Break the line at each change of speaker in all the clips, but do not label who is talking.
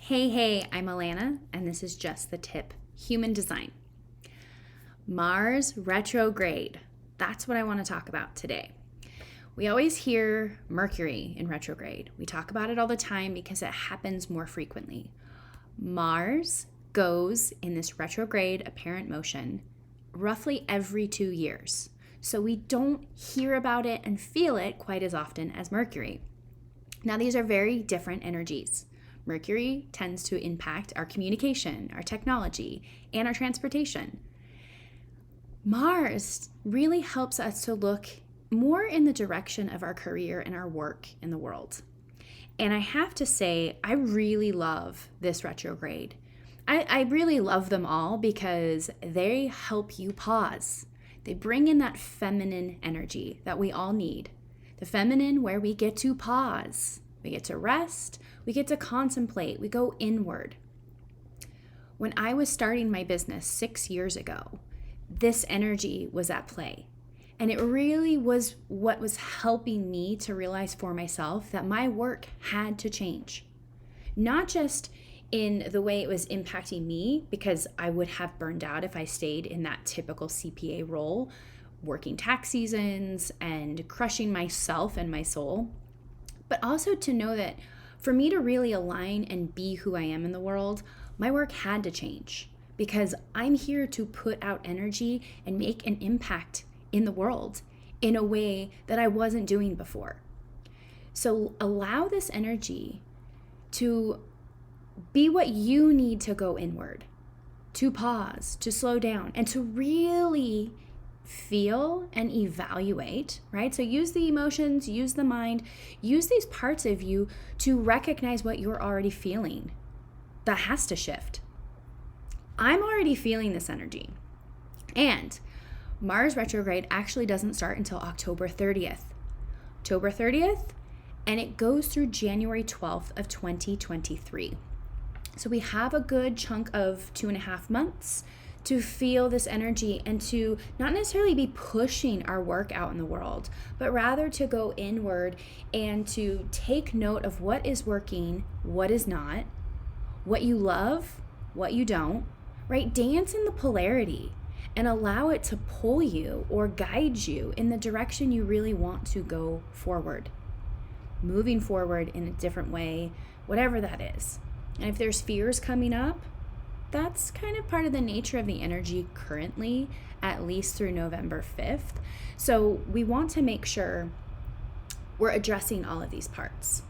Hey, I'm Alana, and this is Just the Tip, Human Design. Mars retrograde. That's what I want to talk about today. We always hear Mercury in retrograde. We talk about it all the time because it happens more frequently. Mars goes in this retrograde apparent motion roughly every 2 years. So we don't hear about it and feel it quite as often as Mercury. Now, these are very different energies. Mercury tends to impact our communication, our technology, and our transportation. Mars really helps us to look more in the direction of our career and our work in the world. And I have to say, I really love this retrograde. I really love them all because they help you pause. They bring in that feminine energy that we all need. The feminine where we get to pause. We get to rest, we get to contemplate, we go inward. When I was starting my business 6 years ago, this energy was at play. And it really was what was helping me to realize for myself that my work had to change. Not just in the way it was impacting me, because I would have burned out if I stayed in that typical CPA role, working tax seasons and crushing myself and my soul. But also to know that for me to really align and be who I am in the world, my work had to change because I'm here to put out energy and make an impact in the world in a way that I wasn't doing before. So allow this energy to be what you need to go inward, to pause, to slow down, and to really feel and evaluate, right? So use the emotions, use the mind, use these parts of you to recognize what you're already feeling. That has to shift. I'm already feeling this energy. And Mars retrograde actually doesn't start until October 30th. October 30th, and it goes through January 12th of 2023. So we have a good chunk of 2.5 months to feel this energy and to not necessarily be pushing our work out in the world, but rather to go inward and to take note of what is working, what is not, what you love, what you don't, right? Dance in the polarity and allow it to pull you or guide you in the direction you really want to go forward. Moving forward in a different way, whatever that is. And if there's fears coming up, that's kind of part of the nature of the energy currently, at least through November 5th. So we want to make sure we're addressing all of these parts.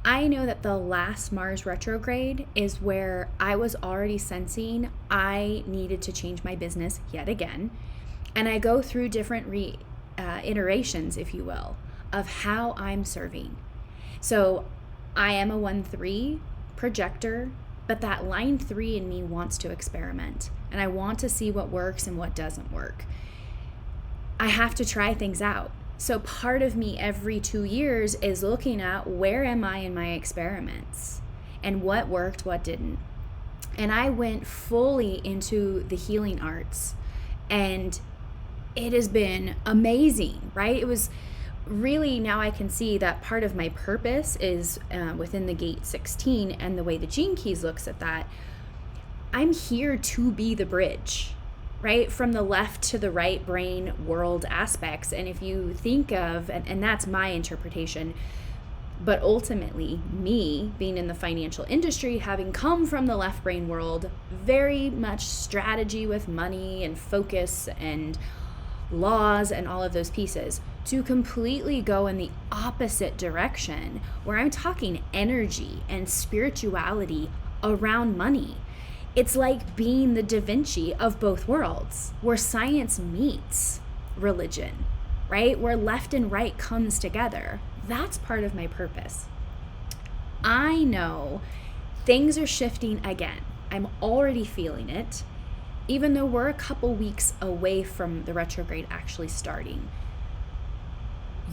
I know that the last Mars retrograde is where I was already sensing I needed to change my business yet again. And I go through different iterations, if you will, of how I'm serving. So I am a 1-3 projector, but that line 3 in me wants to experiment, and I want to see what works and what doesn't work. I have to try things out. So part of me every 2 years is looking at where am I in my experiments and what worked, what didn't. And I went fully into the healing arts, and it has been amazing, right? It was really, now I can see that part of my purpose is within the gate 16, and the way the genekeys looks at that, I'm here to be the bridge, right? From the left to the right brain world aspects. And if you think of, and that's my interpretation, but ultimately me being in the financial industry, having come from the left brain world, very much strategy with money and focus and laws and all of those pieces, to completely go in the opposite direction where I'm talking energy and spirituality around money. It's like being the Da Vinci of both worlds, where science meets religion, right? Where left and right comes together. That's part of my purpose. I know things are shifting again. I'm already feeling it, even though we're a couple weeks away from the retrograde actually starting.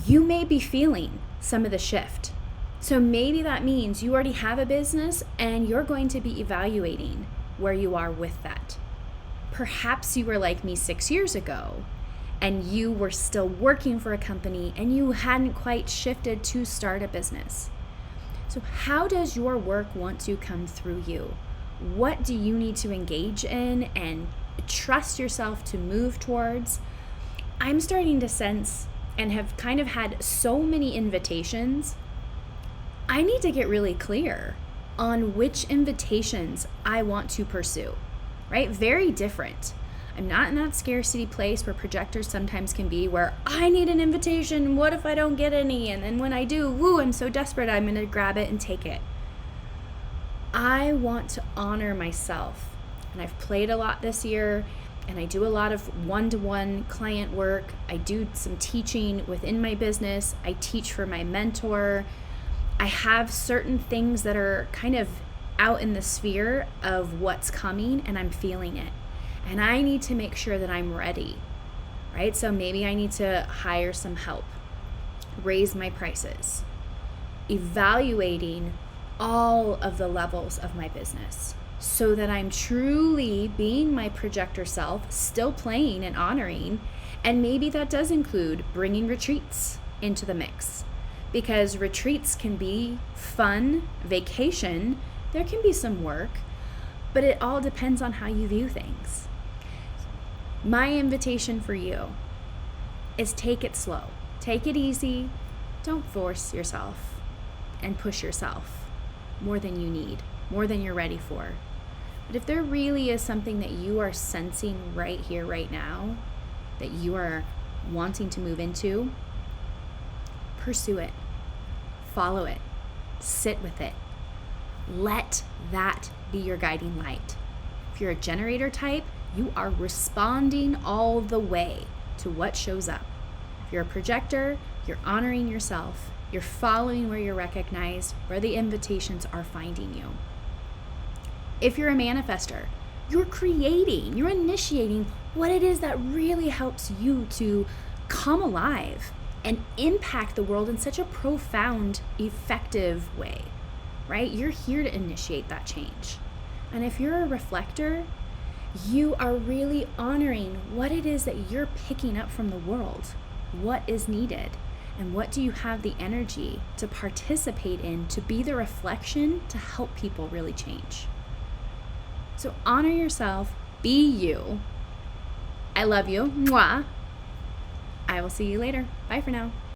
You may be feeling some of the shift. So maybe that means you already have a business and you're going to be evaluating where you are with that. Perhaps you were like me 6 years ago and you were still working for a company and you hadn't quite shifted to start a business. So how does your work want to come through you? What do you need to engage in and trust yourself to move towards? I'm starting to sense and have kind of had so many invitations. I need to get really clear on which invitations I want to pursue, right? Very different. I'm not in that scarcity place where projectors sometimes can be, where I need an invitation. What if I don't get any? And then when I do, woo, I'm so desperate, I'm going to grab it and take it. I want to honor myself. And I've played a lot this year, and I do a lot of one-to-one client work. I do some teaching within my business. I teach for my mentor. I have certain things that are kind of out in the sphere of what's coming, and I'm feeling it. And I need to make sure that I'm ready, right? So maybe I need to hire some help, raise my prices, evaluating all of the levels of my business so that I'm truly being my projector self, still playing and honoring. And maybe that does include bringing retreats into the mix, because retreats can be fun, vacation, there can be some work, but it all depends on how you view things. My invitation for you is take it slow, take it easy, don't force yourself and push yourself more than you need, more than you're ready for. But if there really is something that you are sensing right here, right now, that you are wanting to move into, pursue it, follow it, sit with it. Let that be your guiding light. If you're a generator type, you are responding all the way to what shows up. If you're a projector, you're honoring yourself. You're following where you're recognized, where the invitations are finding you. If you're a manifester, you're creating, you're initiating what it is that really helps you to come alive and impact the world in such a profound, effective way, right? You're here to initiate that change. And if you're a reflector, you are really honoring what it is that you're picking up from the world, what is needed, and what do you have the energy to participate in, to be the reflection to help people really change. So honor yourself, be you. I love you. Mwah. I will see you later. Bye for now.